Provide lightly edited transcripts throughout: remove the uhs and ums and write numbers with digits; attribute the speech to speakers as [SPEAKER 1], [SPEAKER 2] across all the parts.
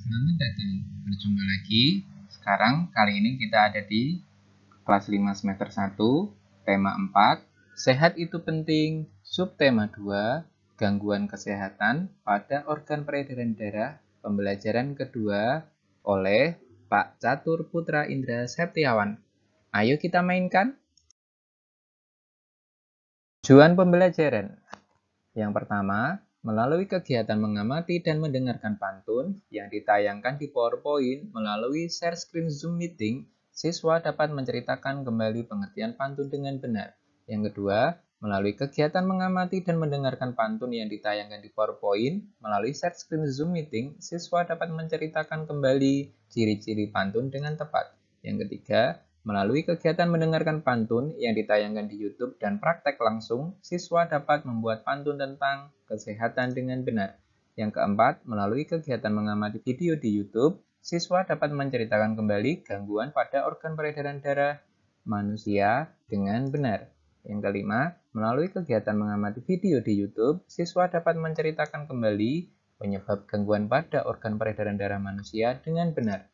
[SPEAKER 1] Selamat datang, berjumpa lagi. Sekarang kali ini kita ada di kelas 5 semester 1, tema 4, sehat itu penting, subtema 2, gangguan kesehatan pada organ peredaran darah, pembelajaran kedua oleh Pak Catur Putra Indra Septiawan. Ayo kita mainkan. Tujuan pembelajaran. Yang pertama, melalui kegiatan mengamati dan mendengarkan pantun yang ditayangkan di PowerPoint melalui share screen Zoom meeting, siswa dapat menceritakan kembali pengertian pantun dengan benar. Yang kedua, melalui kegiatan mengamati dan mendengarkan pantun yang ditayangkan di PowerPoint melalui share screen Zoom meeting, siswa dapat menceritakan kembali ciri-ciri pantun dengan tepat. Yang ketiga, melalui kegiatan mendengarkan pantun yang ditayangkan di YouTube dan praktek langsung, siswa dapat membuat pantun tentang kesehatan dengan benar. Yang keempat, melalui kegiatan mengamati video di YouTube, siswa dapat menceritakan kembali gangguan pada organ peredaran darah manusia dengan benar. Yang kelima, melalui kegiatan mengamati video di YouTube, siswa dapat menceritakan kembali penyebab gangguan pada organ peredaran darah manusia dengan benar.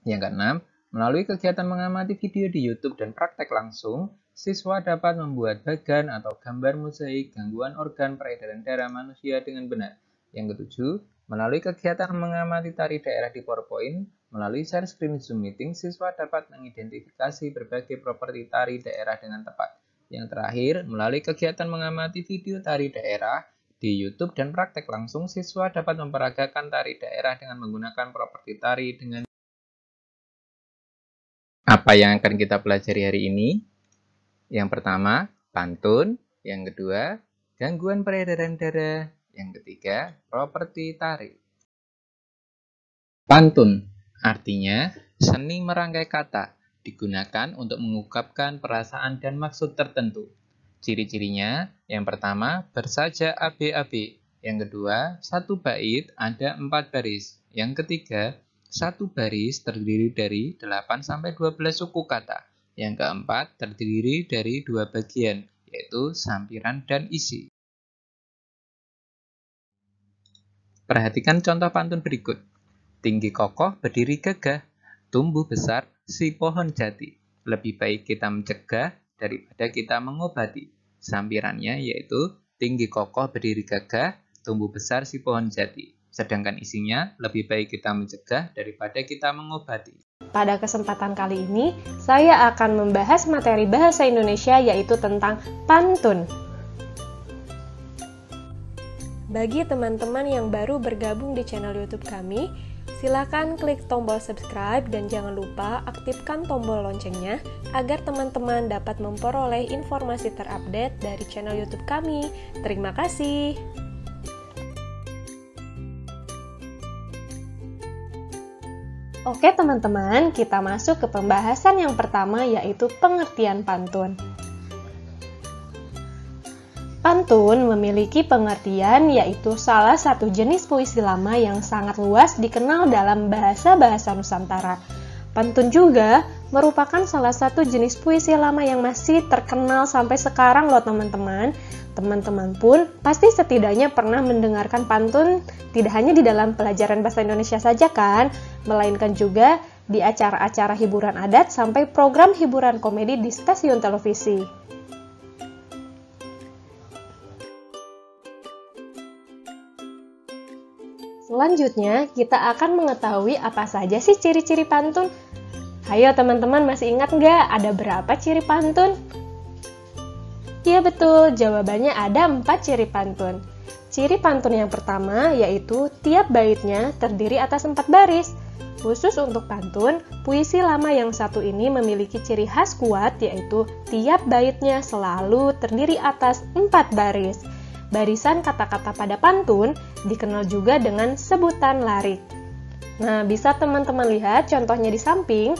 [SPEAKER 1] Yang keenam, melalui kegiatan mengamati video di YouTube dan praktek langsung, siswa dapat membuat bagan atau gambar mozaik gangguan organ peredaran darah manusia dengan benar. Yang ketujuh, melalui kegiatan mengamati tari daerah di PowerPoint, melalui share screen Zoom meeting, siswa dapat mengidentifikasi berbagai properti tari daerah dengan tepat. Yang terakhir, melalui kegiatan mengamati video tari daerah di YouTube dan praktek langsung, siswa dapat memperagakan tari daerah dengan menggunakan properti tari dengan apa yang akan kita pelajari hari ini? Yang pertama, pantun. Yang kedua, gangguan peredaran darah. Yang ketiga, properti tari. Pantun artinya seni merangkai kata, digunakan untuk mengungkapkan perasaan dan maksud tertentu. Ciri-cirinya, yang pertama, bersaja AB-AB. Yang kedua, satu bait ada 4 baris. Yang ketiga, satu baris terdiri dari 8-12 suku kata. Yang keempat terdiri dari 2 bagian, yaitu sampiran dan isi. Perhatikan contoh pantun berikut. Tinggi kokoh berdiri gagah, tumbuh besar si pohon jati. Lebih baik kita mencegah daripada kita mengobati. Sampirannya yaitu tinggi kokoh berdiri gagah, tumbuh besar si pohon jati. Sedangkan isinya, lebih baik kita mencegah daripada kita mengobati.
[SPEAKER 2] Pada kesempatan kali ini, saya akan membahas materi bahasa Indonesia yaitu tentang pantun. Bagi teman-teman yang baru bergabung di channel YouTube kami, silakan klik tombol subscribe dan jangan lupa aktifkan tombol loncengnya agar teman-teman dapat memperoleh informasi terupdate dari channel YouTube kami. Terima kasih. Oke teman-teman, kita masuk ke pembahasan yang pertama yaitu pengertian pantun. Pantun memiliki pengertian yaitu salah satu jenis puisi lama yang sangat luas dikenal dalam bahasa-bahasa Nusantara. Pantun juga merupakan salah satu jenis puisi lama yang masih terkenal sampai sekarang loh teman-teman. Teman-teman pun pasti setidaknya pernah mendengarkan pantun tidak hanya di dalam pelajaran bahasa Indonesia saja kan, melainkan juga di acara-acara hiburan adat sampai program hiburan komedi di stasiun televisi. Selanjutnya, kita akan mengetahui apa saja sih ciri-ciri pantun. Ayo teman-teman, masih ingat nggak ada berapa ciri pantun? Iya betul, jawabannya ada 4 ciri pantun. Ciri pantun yang pertama yaitu tiap baitnya terdiri atas 4 baris. Khusus untuk pantun, puisi lama yang satu ini memiliki ciri khas kuat yaitu tiap baitnya selalu terdiri atas 4 baris. Barisan kata-kata pada pantun dikenal juga dengan sebutan larik. Nah, bisa teman-teman lihat contohnya di samping.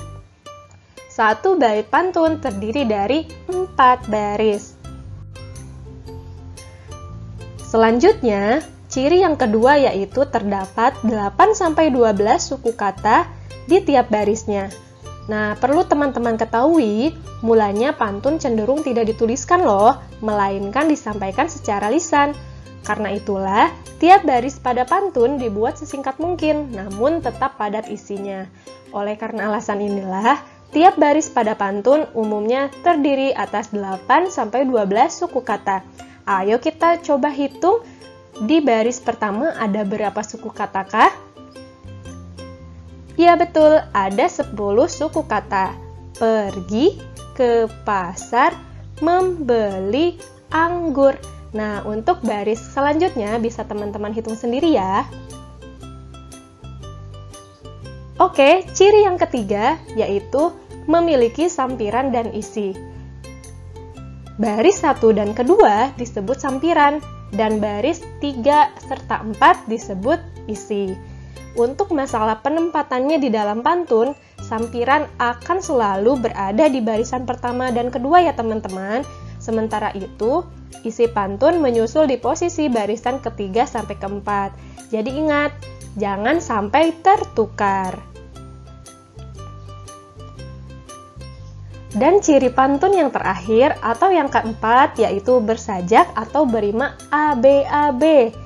[SPEAKER 2] Satu bait pantun terdiri dari 4 baris. Selanjutnya, ciri yang kedua yaitu terdapat 8-12 suku kata di tiap barisnya. Nah, perlu teman-teman ketahui, mulanya pantun cenderung tidak dituliskan loh, melainkan disampaikan secara lisan. Karena itulah, tiap baris pada pantun dibuat sesingkat mungkin, namun tetap padat isinya. Oleh karena alasan inilah, tiap baris pada pantun umumnya terdiri atas 8-12 suku kata. Ayo kita coba hitung, di baris pertama ada berapa suku katakah? Ya betul, ada 10 suku kata. Pergi ke pasar membeli anggur. Nah, untuk baris selanjutnya bisa teman-teman hitung sendiri ya. Oke, ciri yang ketiga yaitu memiliki sampiran dan isi. Baris 1 dan kedua disebut sampiran, dan baris 3 serta 4 disebut isi. Untuk masalah penempatannya di dalam pantun, sampiran akan selalu berada di barisan pertama dan kedua ya teman-teman. Sementara itu, isi pantun menyusul di posisi barisan ketiga sampai keempat. Jadi ingat, jangan sampai tertukar. Dan ciri pantun yang terakhir atau yang keempat yaitu bersajak atau berima ABAB.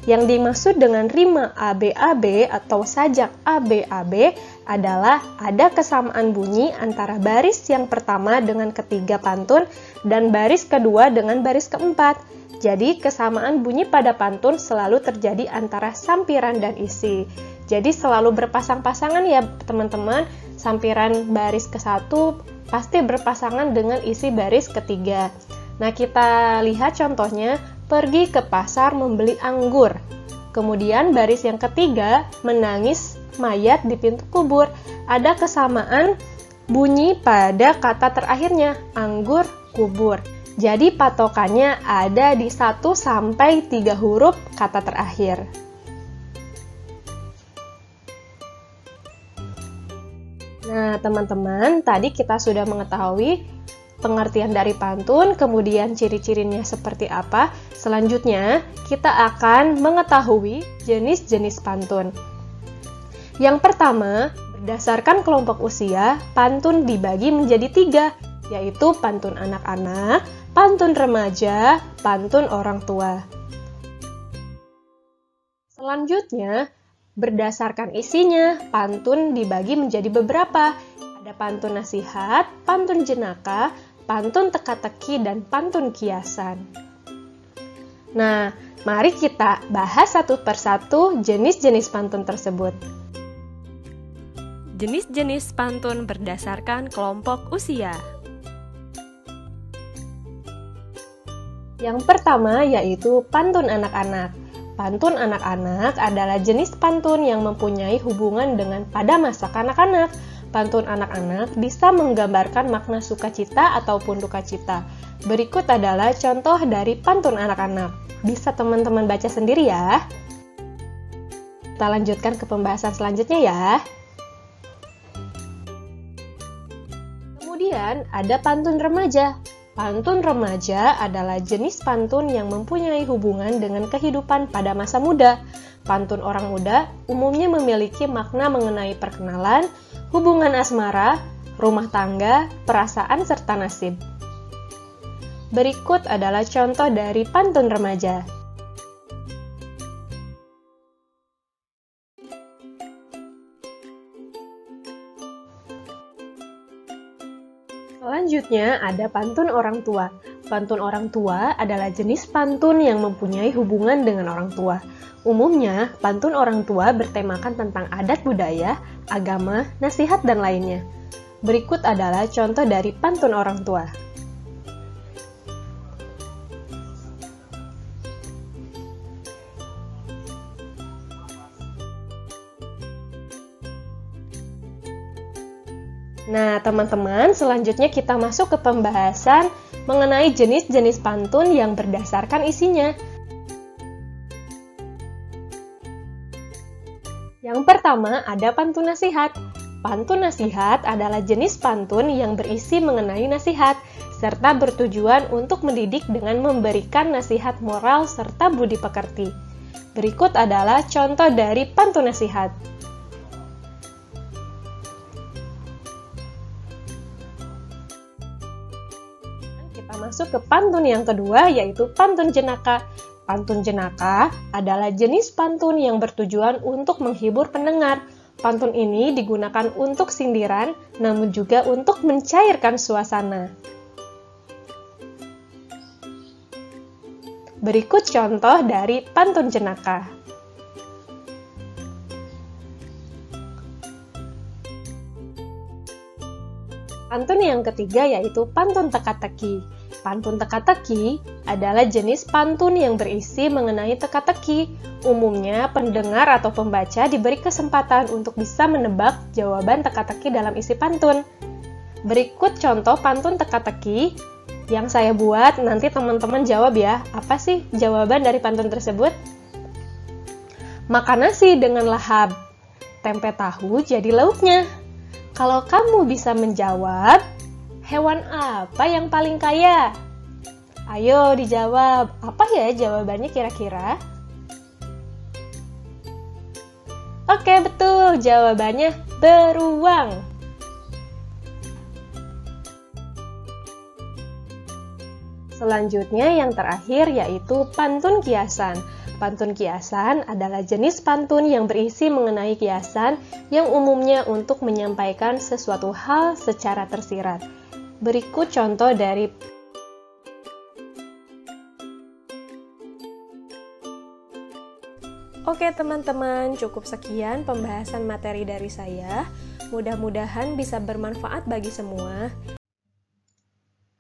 [SPEAKER 2] Yang dimaksud dengan rima ABAB atau sajak ABAB adalah ada kesamaan bunyi antara baris yang pertama dengan ketiga pantun dan baris kedua dengan baris keempat. Jadi kesamaan bunyi pada pantun selalu terjadi antara sampiran dan isi. Jadi selalu berpasang-pasangan ya teman-teman. Sampiran baris ke-1 pasti berpasangan dengan isi baris ketiga. Nah, kita lihat contohnya, pergi ke pasar membeli anggur. Kemudian baris yang ketiga, menangis mayat di pintu kubur. Ada kesamaan bunyi pada kata terakhirnya, anggur, kubur. Jadi patokannya ada di 1-3 huruf kata terakhir. Nah, teman-teman, tadi kita sudah mengetahui pengertian dari pantun, kemudian ciri-cirinya seperti apa. Selanjutnya, kita akan mengetahui jenis-jenis pantun. Yang pertama, berdasarkan kelompok usia, pantun dibagi menjadi 3, yaitu pantun anak-anak, pantun remaja, pantun orang tua. Selanjutnya, berdasarkan isinya, pantun dibagi menjadi beberapa. Ada pantun nasihat, pantun jenaka, pantun teka-teki, dan pantun kiasan. Nah, mari kita bahas satu persatu jenis-jenis pantun tersebut. Jenis-jenis pantun berdasarkan kelompok usia. Yang pertama yaitu pantun anak-anak. Pantun anak-anak adalah jenis pantun yang mempunyai hubungan dengan pada masa kanak-kanak. Pantun anak-anak bisa menggambarkan makna sukacita ataupun dukacita. Berikut adalah contoh dari pantun anak-anak. Bisa teman-teman baca sendiri ya. Kita lanjutkan ke pembahasan selanjutnya ya. Kemudian ada pantun remaja. Pantun remaja adalah jenis pantun yang mempunyai hubungan dengan kehidupan pada masa muda. Pantun orang muda umumnya memiliki makna mengenai perkenalan, hubungan asmara, rumah tangga, perasaan, serta nasib. Berikut adalah contoh dari pantun remaja. Selanjutnya ada pantun orang tua. Pantun orang tua adalah jenis pantun yang mempunyai hubungan dengan orang tua. Umumnya, pantun orang tua bertemakan tentang adat budaya, agama, nasihat, dan lainnya. Berikut adalah contoh dari pantun orang tua. Nah, teman-teman, selanjutnya kita masuk ke pembahasan mengenai jenis-jenis pantun yang berdasarkan isinya. Yang pertama, ada pantun nasihat. Pantun nasihat adalah jenis pantun yang berisi mengenai nasihat, serta bertujuan untuk mendidik dengan memberikan nasihat moral serta budi pekerti. Berikut adalah contoh dari pantun nasihat. Kita masuk ke pantun yang kedua, yaitu pantun jenaka. Pantun jenaka adalah jenis pantun yang bertujuan untuk menghibur pendengar. Pantun ini digunakan untuk sindiran, namun juga untuk mencairkan suasana. Berikut contoh dari pantun jenaka. Pantun yang ketiga yaitu pantun teka-teki. Pantun teka-teki adalah jenis pantun yang berisi mengenai teka-teki. Umumnya, pendengar atau pembaca diberi kesempatan untuk bisa menebak jawaban teka-teki dalam isi pantun. Berikut contoh pantun teka-teki yang saya buat, nanti teman-teman jawab ya, apa sih jawaban dari pantun tersebut? Makan nasi dengan lahap, tempe tahu jadi lauknya. Kalau kamu bisa menjawab, hewan apa yang paling kaya? Ayo dijawab, apa ya jawabannya kira-kira? Oke, betul, jawabannya beruang. Selanjutnya yang terakhir yaitu pantun kiasan. Pantun kiasan adalah jenis pantun yang berisi mengenai kiasan yang umumnya untuk menyampaikan sesuatu hal secara tersirat. Berikut contoh dari Oke teman-teman, cukup sekian pembahasan materi dari saya. Mudah-mudahan bisa bermanfaat bagi semua.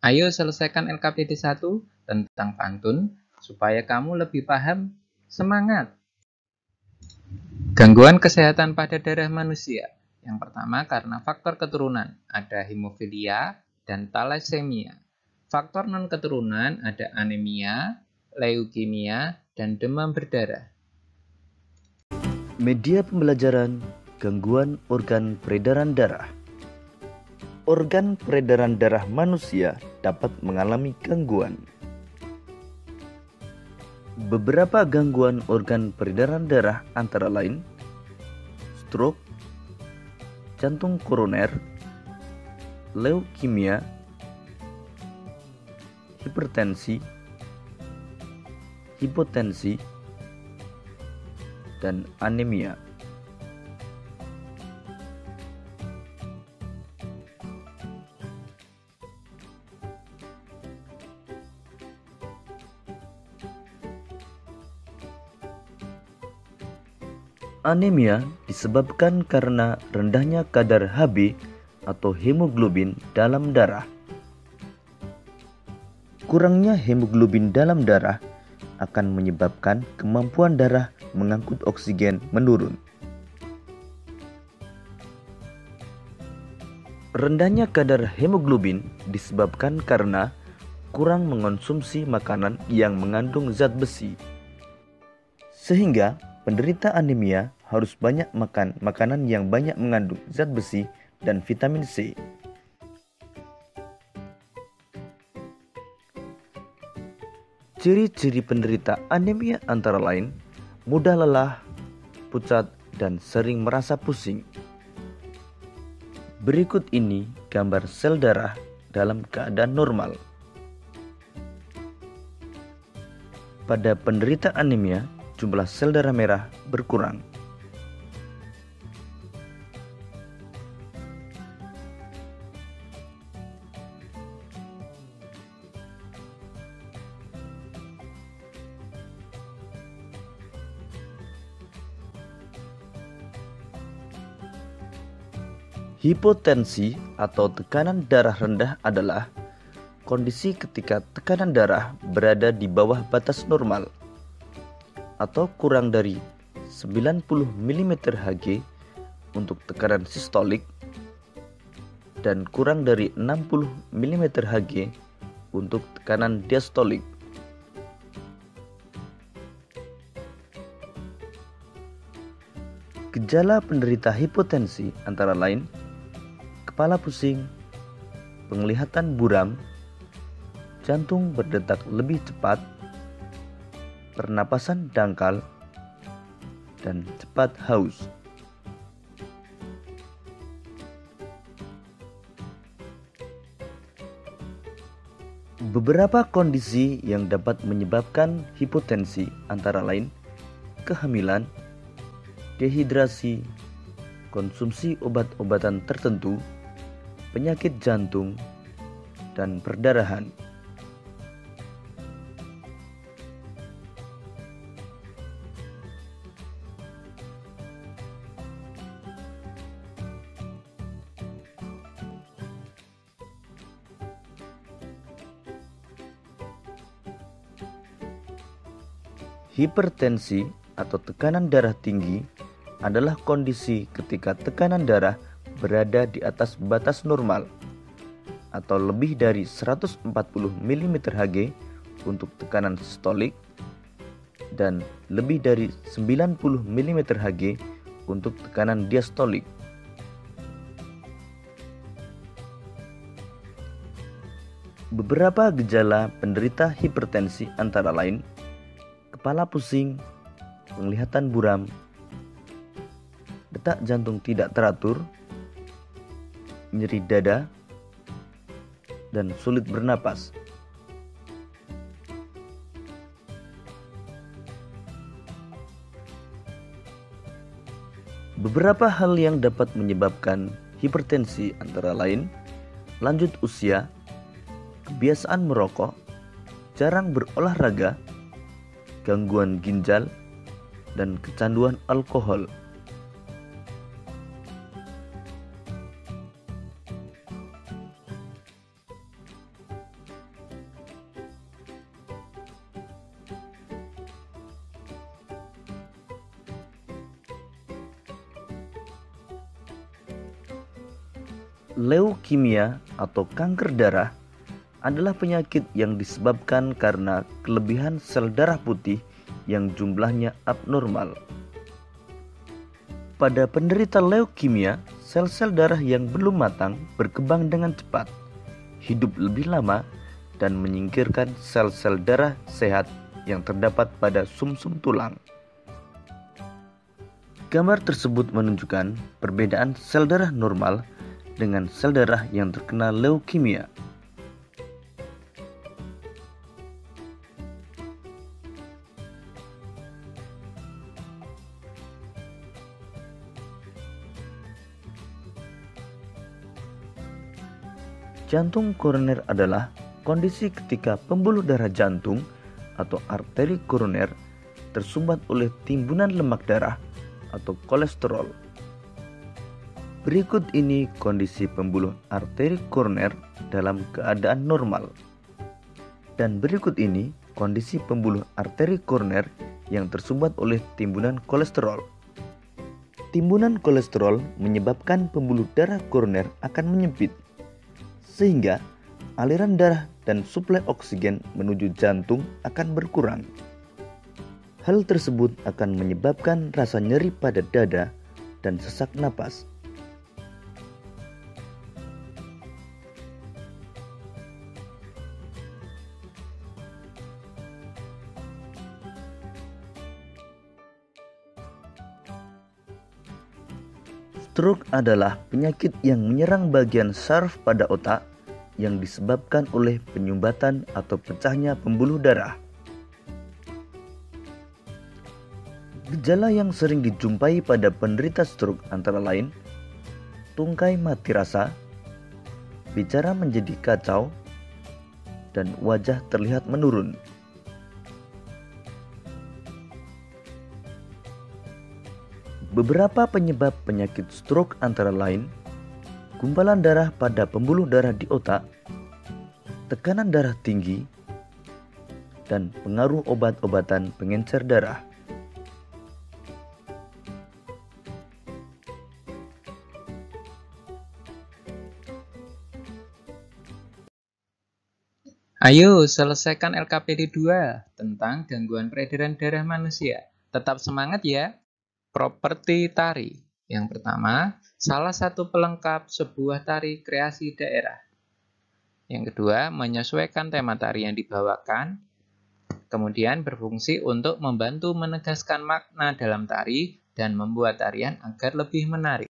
[SPEAKER 1] Ayo selesaikan LKPD 1 tentang pantun supaya kamu lebih paham. Semangat! Gangguan kesehatan pada darah manusia. Yang pertama karena faktor keturunan, ada hemofilia dan thalassemia. Faktor non-keturunan ada anemia, leukemia, dan demam berdarah.
[SPEAKER 3] Media pembelajaran gangguan organ peredaran darah. Organ peredaran darah manusia dapat mengalami gangguan. Beberapa gangguan organ peredaran darah antara lain stroke, jantung koroner, leukemia, hipertensi, hipotensi, dan anemia. Anemia disebabkan karena rendahnya kadar Hb atau hemoglobin dalam darah. Kurangnya hemoglobin dalam darah akan menyebabkan kemampuan darah mengangkut oksigen menurun. Rendahnya kadar hemoglobin disebabkan karena kurang mengonsumsi makanan yang mengandung zat besi. Sehingga penderita anemia harus banyak makan makanan yang banyak mengandung zat besi dan vitamin C. Ciri-ciri penderita anemia antara lain mudah lelah, pucat, dan sering merasa pusing. Berikut ini gambar sel darah dalam keadaan normal. Pada penderita anemia, jumlah sel darah merah berkurang. Hipotensi atau tekanan darah rendah adalah kondisi ketika tekanan darah berada di bawah batas normal atau kurang dari 90 mm Hg untuk tekanan sistolik dan kurang dari 60 mm Hg untuk tekanan diastolik. Gejala penderita hipotensi antara lain kepala pusing, penglihatan buram, jantung berdetak lebih cepat, pernapasan dangkal, dan cepat haus. Beberapa kondisi yang dapat menyebabkan hipotensi antara lain kehamilan, dehidrasi, konsumsi obat-obatan tertentu, penyakit jantung, dan perdarahan. Hipertensi atau tekanan darah tinggi adalah kondisi ketika tekanan darah berada di atas batas normal atau lebih dari 140 mmHg untuk tekanan sistolik dan lebih dari 90 mmHg untuk tekanan diastolik. Beberapa gejala penderita hipertensi antara lain kepala pusing, penglihatan buram, detak jantung tidak teratur, nyeri dada, dan sulit bernapas. Beberapa hal yang dapat menyebabkan hipertensi antara lain lanjut usia, kebiasaan merokok, jarang berolahraga, gangguan ginjal, dan kecanduan alkohol. Leukemia atau kanker darah adalah penyakit yang disebabkan karena kelebihan sel darah putih yang jumlahnya abnormal. Pada penderita leukemia, sel-sel darah yang belum matang berkembang dengan cepat, hidup lebih lama, dan menyingkirkan sel-sel darah sehat yang terdapat pada sumsum tulang. Gambar tersebut menunjukkan perbedaan sel darah normal dengan sel darah yang terkena leukemia. Jantung koroner adalah kondisi ketika pembuluh darah jantung atau arteri koroner tersumbat oleh timbunan lemak darah atau kolesterol. Berikut ini kondisi pembuluh arteri koroner dalam keadaan normal. Dan berikut ini kondisi pembuluh arteri koroner yang tersumbat oleh timbunan kolesterol. Timbunan kolesterol menyebabkan pembuluh darah koroner akan menyempit, sehingga aliran darah dan suplai oksigen menuju jantung akan berkurang. Hal tersebut akan menyebabkan rasa nyeri pada dada dan sesak napas. Stroke adalah penyakit yang menyerang bagian saraf pada otak yang disebabkan oleh penyumbatan atau pecahnya pembuluh darah. Gejala yang sering dijumpai pada penderita stroke antara lain tungkai mati rasa, bicara menjadi kacau, dan wajah terlihat menurun. Beberapa penyebab penyakit stroke antara lain gumpalan darah pada pembuluh darah di otak, tekanan darah tinggi, dan pengaruh obat-obatan pengencer darah.
[SPEAKER 1] Ayo selesaikan LKPD 2 tentang gangguan peredaran darah manusia. Tetap semangat ya. Properti tari. Yang pertama, salah satu pelengkap sebuah tari kreasi daerah. Yang kedua, menyesuaikan tema tari yang dibawakan. Kemudian berfungsi untuk membantu menegaskan makna dalam tari dan membuat tarian agar lebih menarik.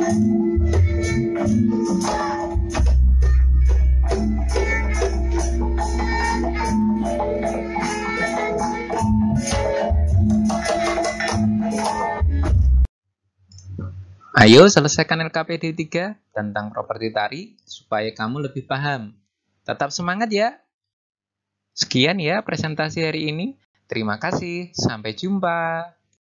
[SPEAKER 1] Ayo selesaikan LKPD 3 tentang properti tarik supaya kamu lebih paham. Tetap semangat ya! Sekian ya presentasi hari ini. Terima kasih, sampai jumpa.